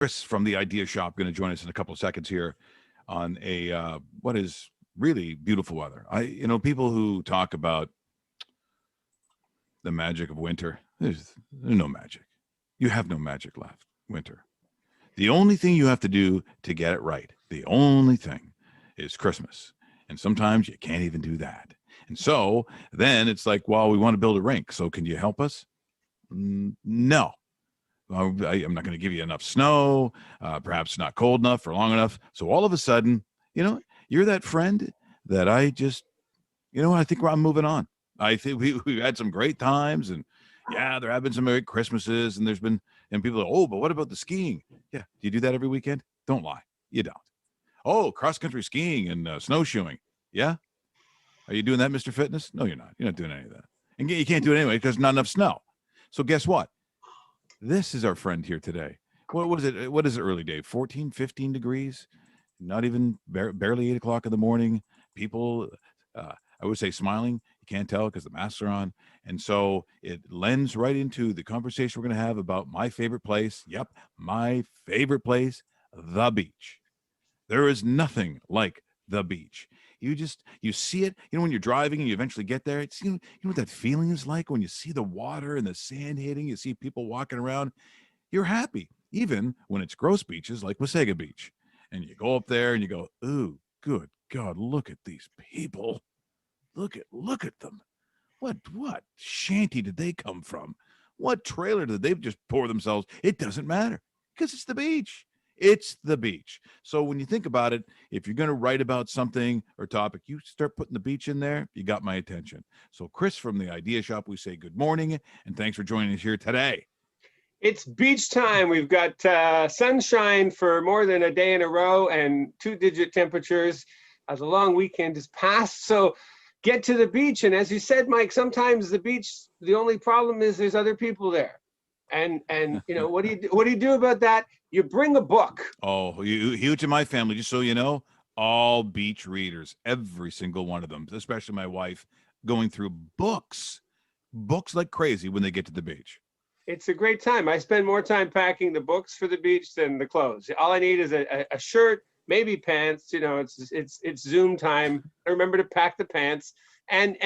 Chris from the Idea Shop going to join us in a couple of seconds here on a what is really beautiful weather. People who talk about the magic of winter, there's no magic. You have no magic left. Winter. The only thing you have to do to get it right, the only thing is Christmas. And sometimes you can't even do that. And so then it's like, well, we want to build a rink. So can you help us? No. I'm not going to give you enough snow, perhaps not cold enough or long enough. So all of a sudden, you're that friend that I just, I think I'm moving on. I think we've had some great times, and yeah, there have been some great Christmases, and and people are, oh, but what about the skiing? Yeah. Do you do that every weekend? Don't lie. You don't. Oh, cross-country skiing and snowshoeing. Yeah. Are you doing that, Mr. Fitness? No, you're not. You're not doing any of that. And you can't do it anyway because not enough snow. So guess what? This is our friend here today. What was it? What is it early, Dave? 14, 15 degrees? Not even barely 8 o'clock in the morning. People, I would say smiling. You can't tell because the masks are on. And so it lends right into the conversation we're going to have about my favorite place. Yep, my favorite place, the beach. There is nothing like the beach. You see it, when you're driving and you eventually get there, it's, you know what that feeling is like when you see the water and the sand hitting, you see people walking around, you're happy, even when it's gross beaches like Wasaga Beach. And you go up there and you go, ooh, good God, look at these people. Look at them. What shanty did they come from? What trailer did they just pour themselves? It doesn't matter because it's the beach. It's the beach. So when you think about it, if you're going to write about something or topic, you start putting the beach in there, you got my attention. So Chris from the Idea Shop, we say good morning and thanks for joining us here today. It's beach time. We've got sunshine for more than a day in a row and 2-digit temperatures. The long weekend is past. So get to the beach. And as you said, Mike, sometimes the beach, the only problem is there's other people there. And what do you do about that? You bring a book. Oh, huge in my family, just so you know, all beach readers, every single one of them, especially my wife, going through books like crazy when they get to the beach. It's a great time. I spend more time packing the books for the beach than the clothes. All I need is a shirt, maybe pants. It's Zoom time. I remember to pack the pants, and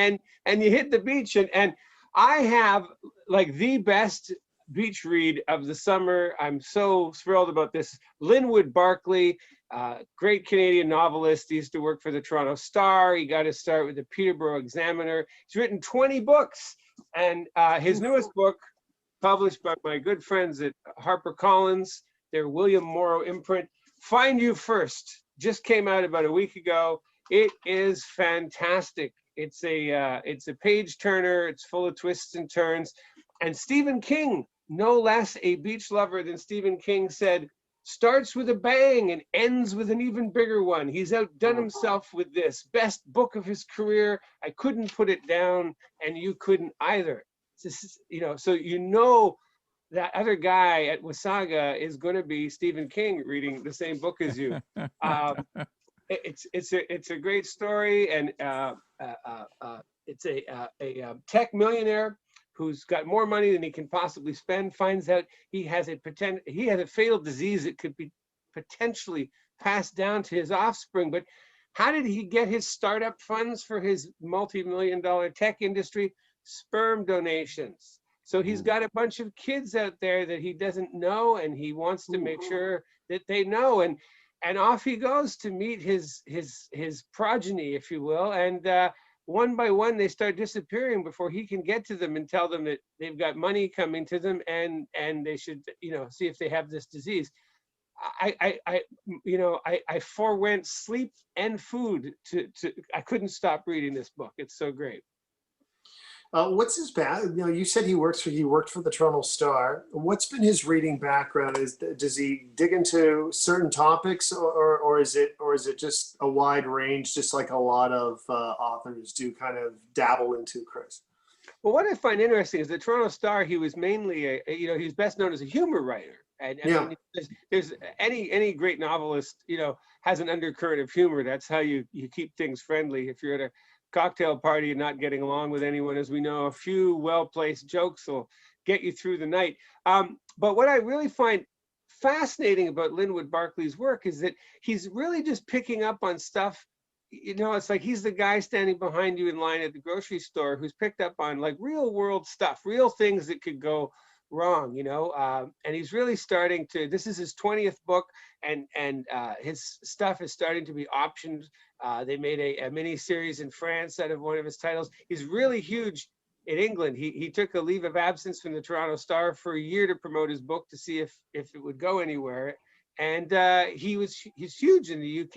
you hit the beach, and I have like the best beach read of the summer. I'm so thrilled about this. Linwood Barclay, great Canadian novelist. He used to work for the Toronto Star. He got his start with the Peterborough Examiner. He's written 20 books, and his newest book, published by my good friends at HarperCollins, their William Morrow imprint, Find You First, just came out about a week ago. It is fantastic. It's a page turner. It's full of twists and turns. And Stephen King, no less a beach lover than Stephen King, said, starts with a bang and ends with an even bigger one. He's outdone himself with this. Best book of his career. I couldn't put it down, and you couldn't either. So that other guy at Wasaga is going to be Stephen King reading the same book as you. It's a great story, and it's a tech millionaire who's got more money than he can possibly spend. Finds out he has a fatal disease that could be potentially passed down to his offspring. But how did he get his startup funds for his multi-million-dollar tech industry? Sperm donations. So he's got a bunch of kids out there that he doesn't know, and he wants to make sure that they know. And off he goes to meet his progeny, if you will. And one by one, they start disappearing before he can get to them and tell them that they've got money coming to them, and they should see if they have this disease. I forewent sleep and food to I couldn't stop reading this book. It's so great. What's his you said he worked for the Toronto Star. What's been his reading background? Does he dig into certain topics, or is it just a wide range, just like a lot of authors do, kind of dabble into, Chris? Well, what I find interesting is the Toronto Star. He was mainly he's best known as a humor writer, and yeah. I mean, there's any great novelist has an undercurrent of humor. That's how you keep things friendly. If you're at a cocktail party and not getting along with anyone, as we know, a few well-placed jokes will get you through the night. But what I really find fascinating about Linwood Barclay's work is that he's really just picking up on stuff. It's like he's the guy standing behind you in line at the grocery store who's picked up on like real world stuff, real things that could go wrong, and he's really starting to, this is his 20th book, and his stuff is starting to be optioned. They made a mini series in France out of one of his titles. He's really huge in England. He took a leave of absence from the Toronto Star for a year to promote his book to see if it would go anywhere. And he's huge in the UK.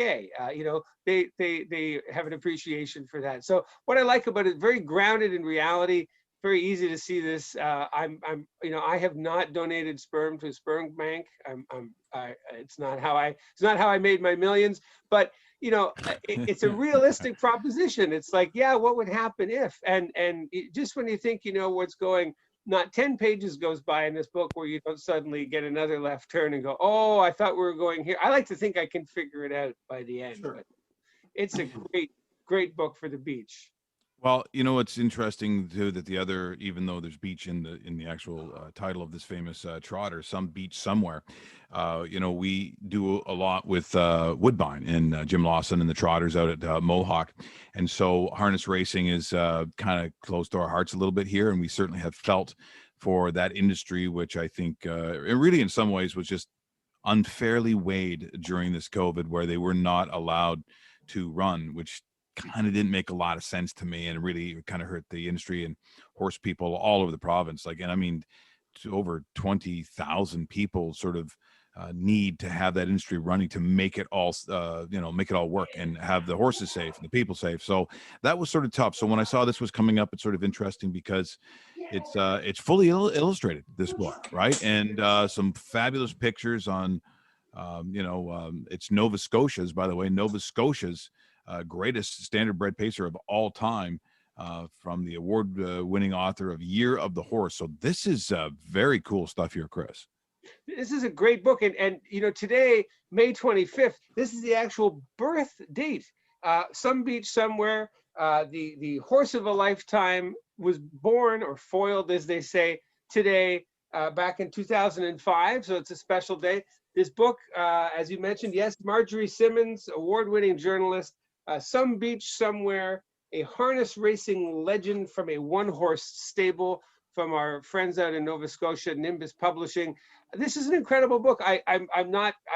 They have an appreciation for that. So what I like about it, very grounded in reality, very easy to see this. I have not donated sperm to a sperm bank. It's not how I made my millions, but it's a realistic proposition. It's like, yeah, what would happen if, and just when you think, what's going, not 10 pages goes by in this book where you don't suddenly get another left turn and go, oh, I thought we were going here. I like to think I can figure it out by the end, Sure. but it's a great, great book for the beach. Well, it's interesting too that the other, even though there's beach in the actual title of this famous trotter, some beach somewhere. We do a lot with Woodbine and Jim Lawson and the trotters out at Mohawk, and so harness racing is kind of close to our hearts a little bit here, and we certainly have felt for that industry, which I think it really, in some ways, was just unfairly weighed during this COVID, where they were not allowed to run, which kind of didn't make a lot of sense to me, and really kind of hurt the industry and horse people all over the province. And I mean, over 20,000 people sort of need to have that industry running to make it all, make it all work and have the horses safe and the people safe. So that was sort of tough. So when I saw this was coming up, it's sort of interesting because it's fully illustrated, this book, right? And some fabulous pictures on, it's Nova Scotia's, by the way, Nova Scotia's greatest standardbred pacer of all time, from the award-winning author of Year of the Horse. So this is very cool stuff here, Chris. This is a great book, and today, May 25th, this is the actual birth date. Some beach somewhere, the horse of a lifetime was born, or foaled, as they say, today, back in 2005. So it's a special day. This book, as you mentioned, yes, Marjorie Simmons, award-winning journalist. Some beach somewhere, a harness racing legend from a one-horse stable from our friends out in Nova Scotia, Nimbus Publishing. This is an incredible book. I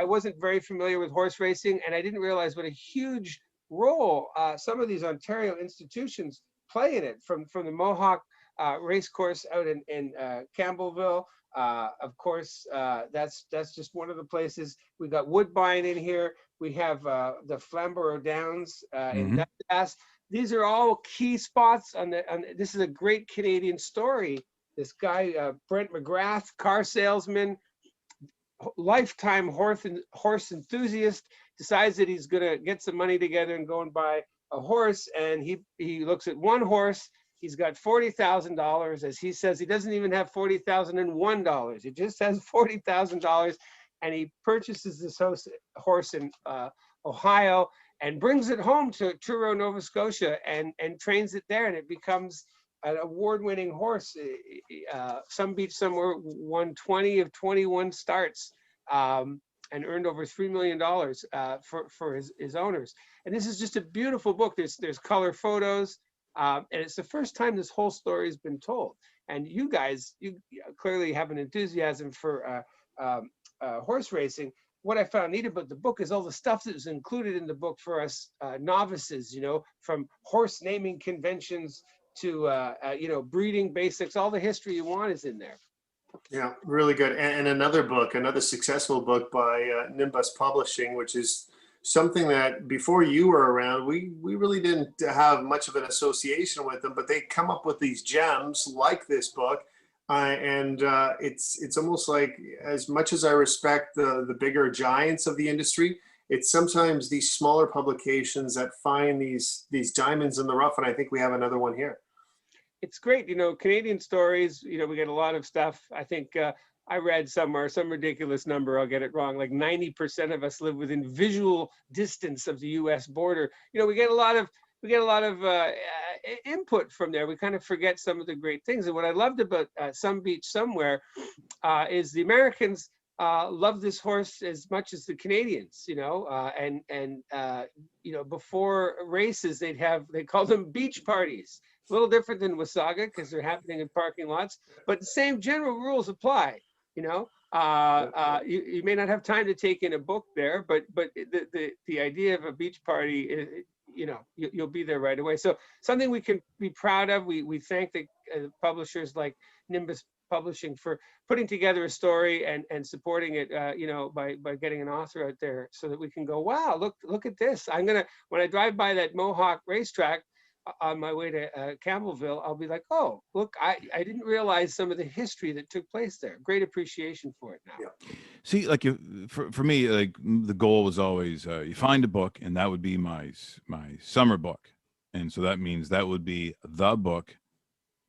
wasn't very familiar with horse racing, and I didn't realize what a huge role some of these Ontario institutions play in it. From the Mohawk race course out in Campbellville. Of course, that's just one of the places. We got Woodbine in here. We have the Flamborough Downs in Belfast. These are all key spots this is a great Canadian story. This guy, Brent McGrath, car salesman, lifetime horse enthusiast, decides that he's gonna get some money together and go and buy a horse. And he looks at one horse. He's got $40,000. As he says, he doesn't even have $40,001. He just has $40,000. And he purchases this horse in Ohio and brings it home to Truro, Nova Scotia, and trains it there. And it becomes an award-winning horse. Some beach somewhere won 20 of 21 starts, and earned over $3 million for his owners. And this is just a beautiful book. There's color photos. And it's the first time this whole story has been told. And you guys, you clearly have an enthusiasm for horse racing. What I found neat about the book is all the stuff that was included in the book for us novices, from horse naming conventions to, breeding basics. All the history you want is in there. Yeah, really good. And another successful book by Nimbus Publishing, which is something that before you were around, we really didn't have much of an association with them, but they come up with these gems like this book. And it's almost like, as much as I respect the bigger giants of the industry, it's sometimes these smaller publications that find these diamonds in the rough. And I think we have another one here. It's great. Canadian stories, we get a lot of stuff. I think I read somewhere, some ridiculous number, I'll get it wrong, like 90% of us live within visual distance of the US border. We get a lot of input from there. We kind of forget some of the great things. And what I loved about Some Beach Somewhere is the Americans love this horse as much as the Canadians, before races they call them beach parties. A little different than Wasaga because they're happening in parking lots, but the same general rules apply. You may not have time to take in a book there, but the idea of a beach party, you'll be there right away. So something we can be proud of. We thank the publishers like Nimbus Publishing for putting together a story and supporting it, by getting an author out there so that we can go, wow, look at this. When I drive by that Mohawk racetrack on my way to Campbellville, I'll be like, oh, look, I didn't realize some of the history that took place there. Great appreciation for it now. Yeah. See, like for me, like the goal was always you find a book, and that would be my summer book, and so that means that would be the book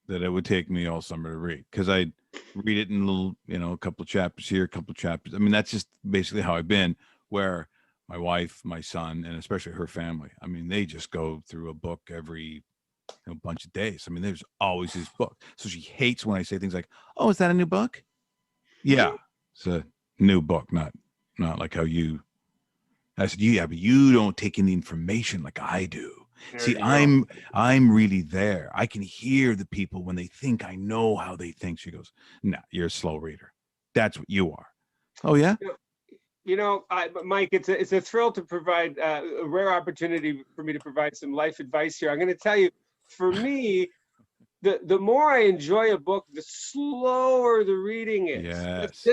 that it would take me all summer to read, because I read it in little, a couple of chapters here, a couple of chapters. I mean, that's just basically how I've been. Where my wife, my son, and especially her family, I mean, they just go through a book every bunch of days. I mean, there's always this book. So she hates when I say things like, "Oh, is that a new book?" Yeah, it's a new book, not like how you. I said, "Yeah, but you don't take in the information like I do." See, I'm really there. I can hear the people when they think I know how they think. She goes, "No, you're a slow reader. That's what you are." Oh yeah. Mike, it's a thrill to provide a rare opportunity for me to provide some life advice here. I'm going to tell you, for me, the more I enjoy a book, the slower the reading is.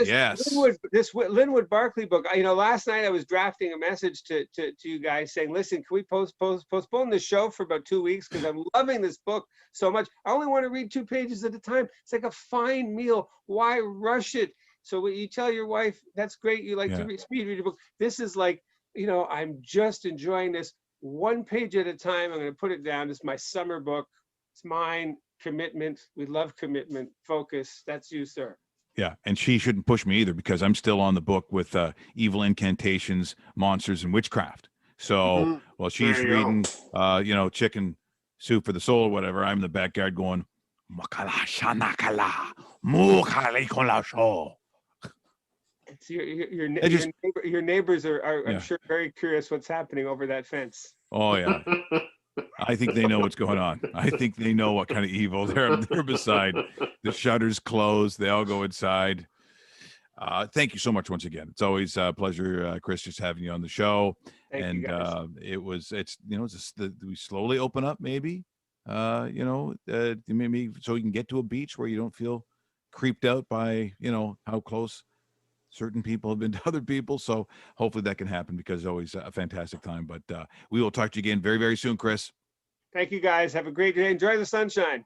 Yes. This Linwood Barclay book. Last night I was drafting a message to you guys saying, listen, can we postpone the show for about 2 weeks because I'm loving this book so much. I only want to read 2 pages at a time. It's like a fine meal. Why rush it? So when you tell your wife, that's great, you like to speed read a book. This is like, I'm just enjoying this 1 page at a time. I'm going to put it down. It's my summer book. It's mine. Commitment. We love commitment. Focus. That's you, sir. Yeah, and she shouldn't push me either, because I'm still on the book with evil incantations, monsters, and witchcraft. So while she's reading, Chicken Soup for the Soul or whatever, I'm in the backyard going, "Makala shanakala, mukali con la show." Your neighbors are I'm sure very curious what's happening over that fence. Oh yeah. I think they know what's going on. I think they know what kind of evil they're beside. The shutters closed. They all go inside. Thank you so much once again. It's always a pleasure, Chris, just having you on the show. Thank you, guys. We slowly open up, maybe, maybe so you can get to a beach where you don't feel creeped out by, how close certain people have been to other people. So hopefully that can happen, because it's always a fantastic time. But we will talk to you again very, very soon, Chris. Thank you, guys. Have a great day. Enjoy the sunshine.